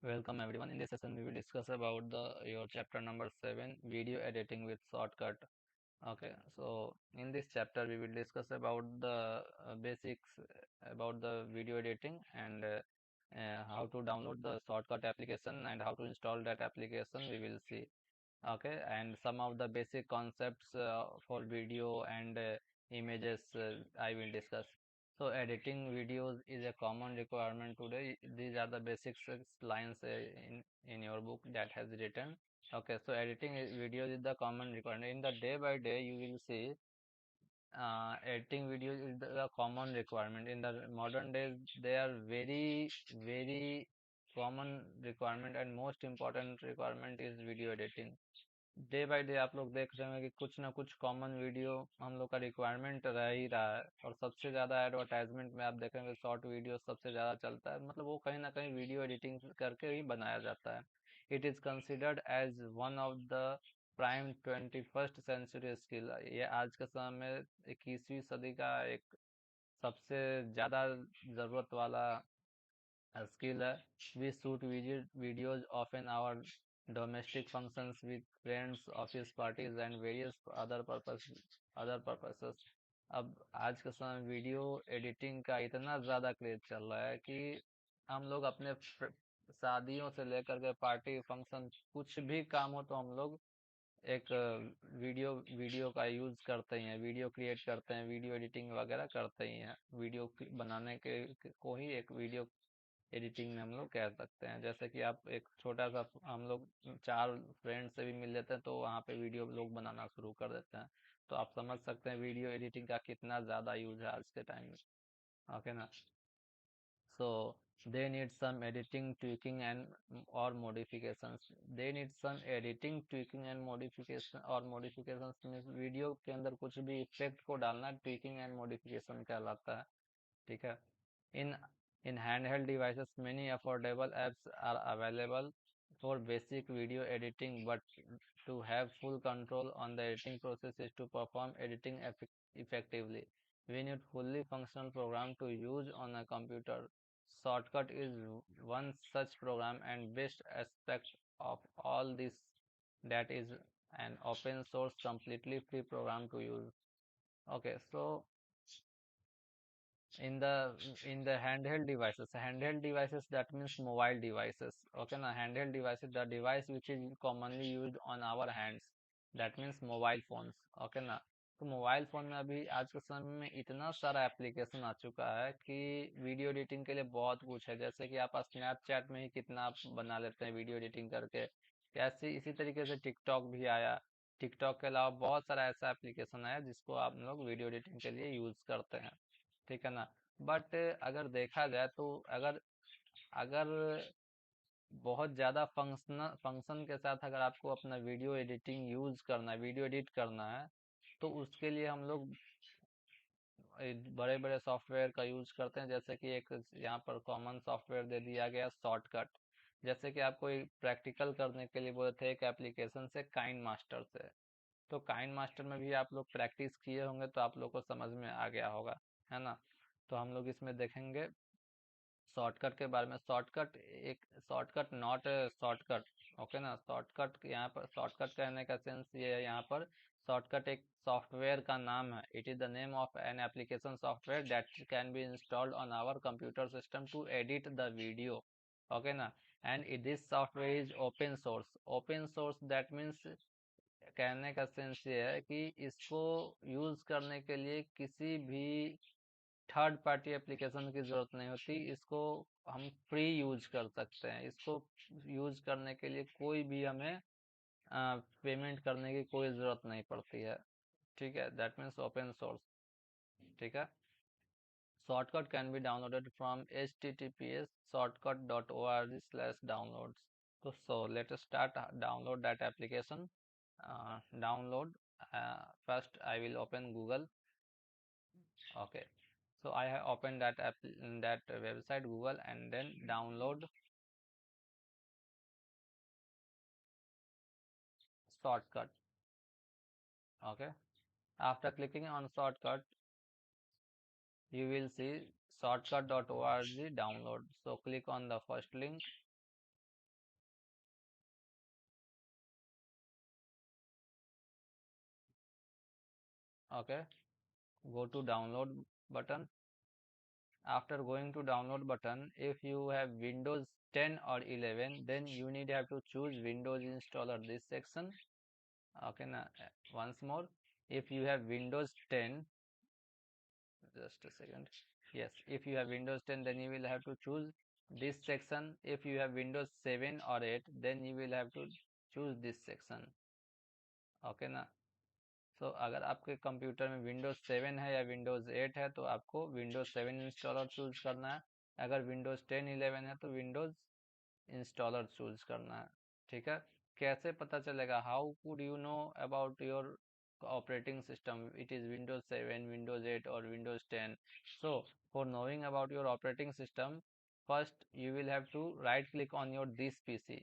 Welcome everyone. In this session, we will discuss about the your chapter number 7, video editing with shortcut. Okay, so in this chapter, we will discuss about the basics about the video editing and how to download the shortcut application and how to install that application. We will see. Okay, and some of the basic concepts for video and images I will discuss. So editing videos is a common requirement today. These are the basic six lines in your book that has written. Okay, so videos is the common requirement. In the day by day, you will see editing videos is the common requirement. In the modern days, they are very common requirement, and most important requirement is video editing. Day by day आप लोग देख रहे हैं कि कुछ ना कुछ common video हम लोग का रिक्वायरमेंट रह ही रहा है, और सबसे ज़्यादा एडवर्टाइजमेंट में आप देखेंगे शॉर्ट वीडियो सबसे ज़्यादा चलता है, मतलब वो कहीं ना कहीं वीडियो एडिटिंग करके ही बनाया जाता है. It is considered as one of the prime 21st century skill. ये आज के समय में 21वीं सदी का एक सबसे ज़्यादा ज़रूरत वाला skill है. We shoot videos often our domestic functions with friends, office parties and various other purposes. अब आज के समय वीडियो एडिटिंग का इतना ज़्यादा क्रेज चल रहा है कि हम लोग अपने शादियों से लेकर के पार्टी फंक्शन कुछ भी काम हो तो हम लोग एक वीडियो वीडियो का यूज़ करते ही हैं, वीडियो क्रिएट करते हैं, वीडियो एडिटिंग वगैरह करते ही हैं. बनाने को ही एक वीडियो एडिटिंग में हम लोग कह सकते हैं. जैसे कि आप एक छोटा सा हम लोग चार फ्रेंड से भी मिल लेते हैं तो वहाँ पे वीडियो लोग बनाना शुरू कर देते हैं. तो आप समझ सकते हैं वीडियो एडिटिंग का कितना ज़्यादा यूज है आज के टाइम में. ओके ना. So they need some editing, tweaking and or modifications. They need some editing, tweaking and modification or modifications means video के अंदर कुछ भी इफेक्ट को डालना ट्वीकिंग एंड मॉडिफिकेशन कहलाता है. ठीक है. In in handheld devices, many affordable apps are available for basic video editing, but to have full control on the editing process is to perform editing effectively. We need fully functional program to use on a computer. Shotcut is one such program, and best aspect of all this that is an open source completely free program to use. Okay, so in the handheld devices that means mobile devices. Okay na, handheld devices the device which is commonly used on our hands, that means mobile phones. Okay ना. तो mobile phone में अभी आज के समय में इतना सारा एप्लीकेशन आ चुका है कि वीडियो एडिटिंग के लिए बहुत कुछ है. जैसे कि आप स्नैपचैट में ही कितना आप बना लेते हैं वीडियो एडिटिंग करके. ऐसे इसी तरीके से टिकटॉक भी आया. टिकटॉक के अलावा बहुत सारा ऐसा एप्लीकेशन आया जिसको आप लोग वीडियो एडिटिंग के लिए यूज करते हैं. ठीक है ना. बट अगर देखा जाए तो अगर अगर बहुत ज़्यादा फंक्शन के साथ अगर आपको अपना वीडियो एडिटिंग यूज करना है, वीडियो एडिट करना है, तो उसके लिए हम लोग बड़े बड़े सॉफ्टवेयर का यूज करते हैं. जैसे कि एक यहाँ पर कॉमन सॉफ्टवेयर दे दिया गया शॉर्टकट. जैसे कि आपको प्रैक्टिकल करने के लिए बोले थे एक एप्लीकेशन से काइंड मास्टर से. तो काइंड मास्टर में भी आप लोग प्रैक्टिस किए होंगे तो आप लोग को समझ में आ गया होगा, है ना. तो हम लोग इसमें देखेंगे शॉर्टकट के बारे में. Shortcut not shortcut. ओके ना. शॉर्टकट यहाँ पर शॉर्टकट कहने का सेंस ये है. यहाँ पर शॉर्टकट एक सॉफ्टवेयर का नाम है. It is the name of an application software that can be installed on our computer system to edit the video. Okay ना. And this software is open source. Open source that means कहने का sense ये है कि इसको use करने के लिए किसी भी थर्ड पार्टी एप्लीकेशन की जरूरत नहीं होती. इसको हम फ्री यूज कर सकते हैं. इसको यूज करने के लिए कोई भी हमें पेमेंट करने की कोई जरूरत नहीं पड़ती है. ठीक है. That means open source. ठीक है. Shortcut can be downloaded from https shortcut.org/downloads. So let us start download that application. Download. First I will open Google. Okay. So I have opened that app, that website Google, and then download shortcut. Okay. After clicking on shortcut, you will see shortcut.org download. So click on the first link. Okay, go to download button. After going to download button, if you have Windows 10 or 11, then you need have to choose Windows installer this section. Okay, now once more, if you have Windows 10, just a second. Yes, if you have Windows 10, then you will have to choose this section. If you have Windows 7 or 8, then you will have to choose this section. Okay ना. सो अगर आपके computer में Windows 7 है या Windows 8 है तो आपको Windows 7 installer choose करना है. अगर विंडोज 10 11 है तो विंडोज इंस्टॉलर चूज करना है. ठीक है. कैसे पता चलेगा? How could you know about your operating system? It is Windows 7, Windows 8 or Windows 10. So for knowing about your operating system, first you will have to right click on your this PC.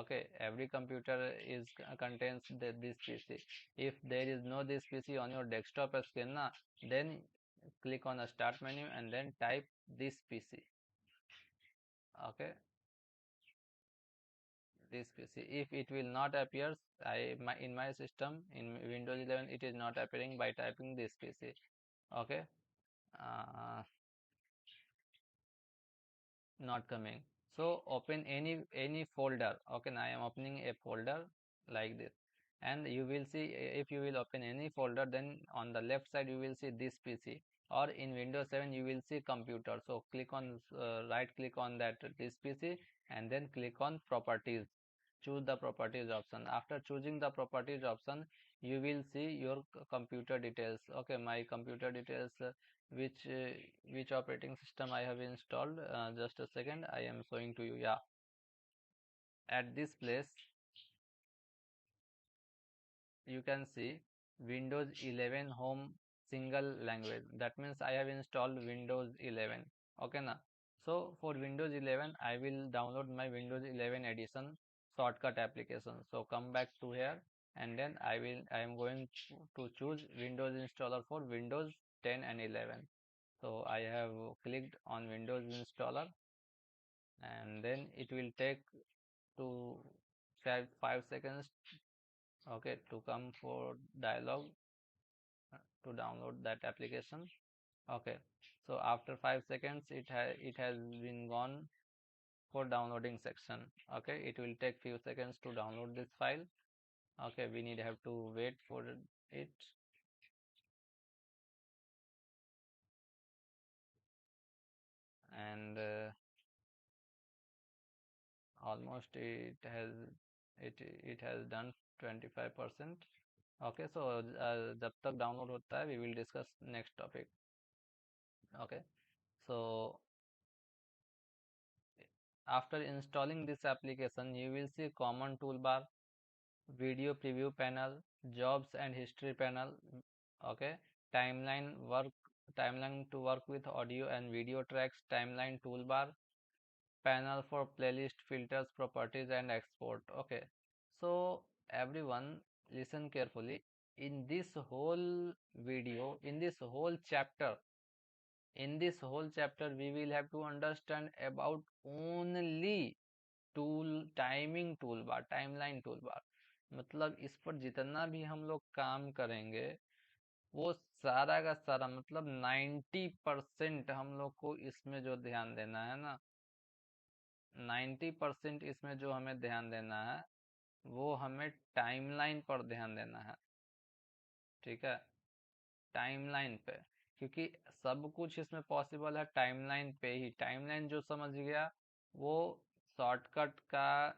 Okay, every computer is contains this PC. If there is no this PC on your desktop screen na, then click on the start menu and then type this PC. Okay, this PC. If it will not appear, in my system in Windows 11 it is not appearing by typing this PC. Okay, uh, not coming. So open any folder. Okay, now I am opening a folder like this, and you will see, if you will open any folder, then on the left side you will see this PC, or in Windows 7 you will see computer. So click on right click on that this PC and then click on properties. Choose the properties option. After choosing the properties option, you will see your computer details. Okay, my computer details, which uh, which operating system I have installed. Just a second, I am showing to you. Yeah, at this place you can see Windows 11 home single language. That means I have installed Windows 11. Okay na. So for Windows 11, I will download my Windows 11 edition shortcut application. So come back to here and then I am going to choose Windows installer for Windows 10 and 11. So I have clicked on Windows installer and then it will take to 5 seconds, okay, to come for dialog to download that application. Okay, so after 5 seconds it has been gone for downloading section. Okay, it will take few seconds to download this file. Okay, we need have to wait for it. And almost it has done 25%. Okay, so जब तक download होता है we will discuss next topic. Okay, so after installing this application you will see common toolbar, video preview panel, jobs and history panel. Okay, timeline work timeline to work with audio and video tracks, timeline toolbar, panel for playlist, filters, properties and export. Okay, so everyone listen carefully. In this whole video, in this whole chapter we will have to understand about only timing tool bar, timeline tool bar. मतलब इस पर जितना भी हम लोग काम करेंगे वो सारा का सारा, मतलब 90% हम लोग को इसमें जो ध्यान देना है ना, 90% इसमें जो हमें ध्यान देना है वो हमें टाइमलाइन पर ध्यान देना है. ठीक है, टाइमलाइन पे, क्योंकि सब कुछ इसमें पॉसिबल है टाइमलाइन पे ही. टाइमलाइन जो समझ गया वो शॉर्टकट का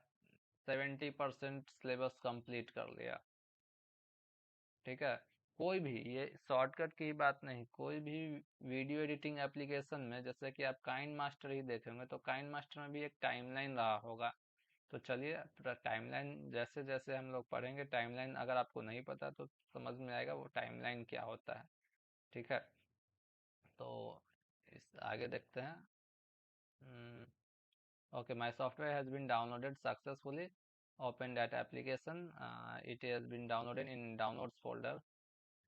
70% सिलेबस कंप्लीट कर लिया. ठीक है, कोई भी, ये शॉर्टकट की बात नहीं, कोई भी वीडियो एडिटिंग एप्लीकेशन में, जैसे कि आप काइन मास्टर ही देखेंगे तो काइन मास्टर में भी एक टाइमलाइन रहा होगा. तो चलिए टाइमलाइन जैसे जैसे हम लोग पढ़ेंगे, टाइमलाइन अगर आपको नहीं पता तो समझ में आएगा वो टाइमलाइन क्या होता है. ठीक है, तो इस आगे देखते हैं. Okay, my software has been downloaded successfully. Open that application. It has been downloaded in downloads folder.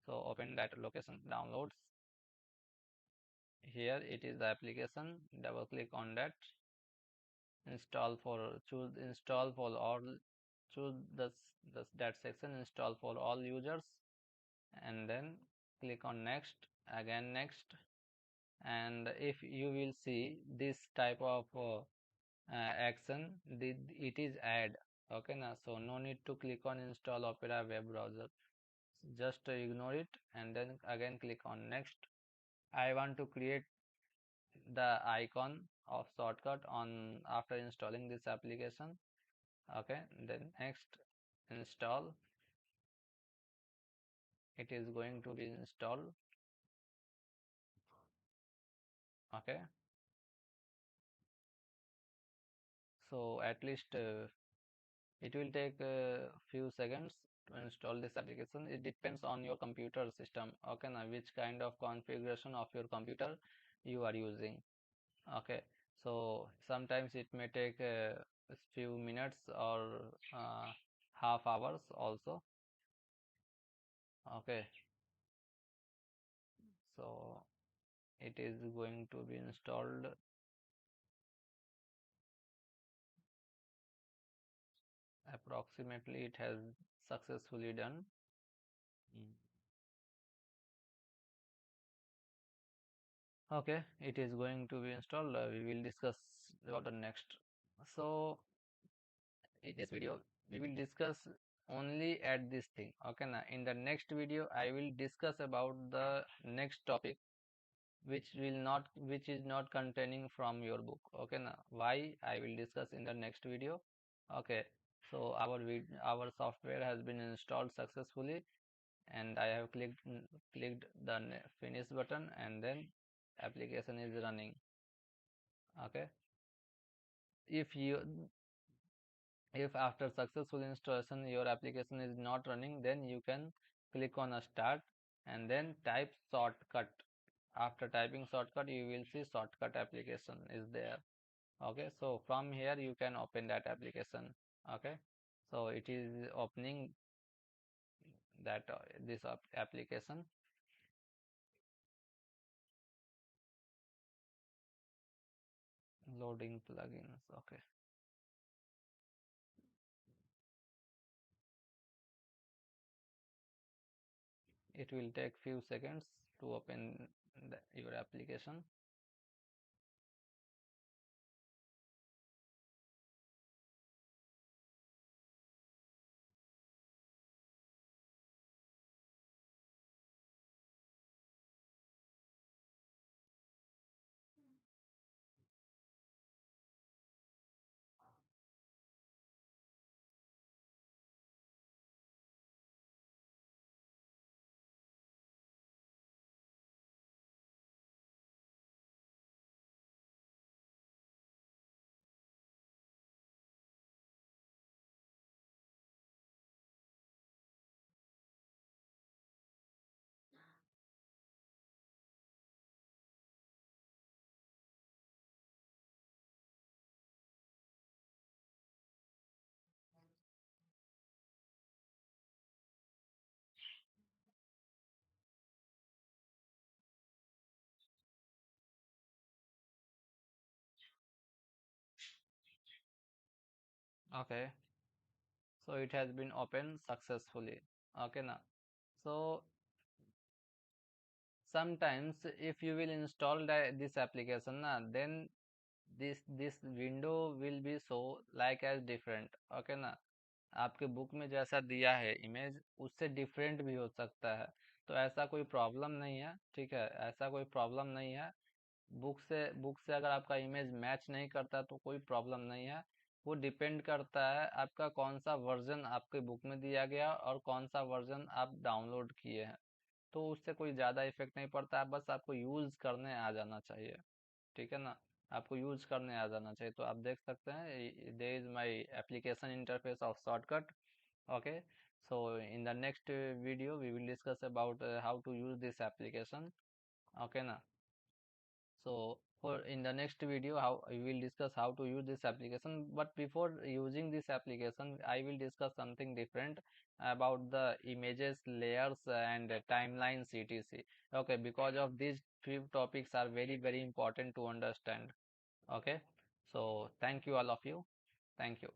So open that location, downloads. Here it is the application. Double click on that. Choose install for all. Choose that section, install for all users, and then click on next, again next, and if you will see this type of action, it is add. Okay now, so no need to click on install Opera web browser, just ignore it and then again click on next. I want to create the icon of Shotcut on after installing this application. Okay, then next, install. It is going to be installed. Okay, so at least it will take a few seconds to install this application. It depends on your computer system. Okay, now which kind of configuration of your computer you are using. Okay, so sometimes it may take a few minutes or uh, half hours also. Okay, so it is going to be installed. Approximately it has successfully done. Mm. Okay, it is going to be installed. We will discuss about the next. So in this video we will discuss only at this thing. Okay, now in the next video I will discuss about the next topic which is not containing from your book. Okay, now why I will discuss in the next video. Okay, so our software has been installed successfully and I have clicked the finish button and then application is running. Okay, if you if after successful installation your application is not running, then you can click on a start and then type shortcut. After typing shortcut you will see shortcut application is there. Okay, so from here you can open that application. Okay, so it is opening that this application. Loading plugins. Okay, it will take few seconds to open your application. Okay, so it has been opened successfully. Okay, now so sometimes if you will install this application na, then this window will be show like as different. Okay ना, आपके book में जैसा दिया है image उससे different भी हो सकता है, तो ऐसा कोई प्रॉब्लम नहीं है। ठीक है, ऐसा कोई प्रॉब्लम नहीं है। बुक से अगर आपका इमेज मैच नहीं करता तो कोई प्रॉब्लम नहीं है। वो डिपेंड करता है आपका कौन सा वर्जन आपके बुक में दिया गया और कौन सा वर्जन आप डाउनलोड किए हैं, तो उससे कोई ज़्यादा इफेक्ट नहीं पड़ता है, बस आपको यूज़ करने आ जाना चाहिए। ठीक है ना, आपको यूज़ करने आ जाना चाहिए। तो आप देख सकते हैं there is my application interface of shortcut. Okay, so in the next video we will discuss about how to use this application. Okay na, so for in the next video how we will discuss how to use this application, but before using this application I will discuss something different about the images layers and timelines etc. Okay, because of these few topics are very important to understand. Okay, so thank you all of you. Thank you.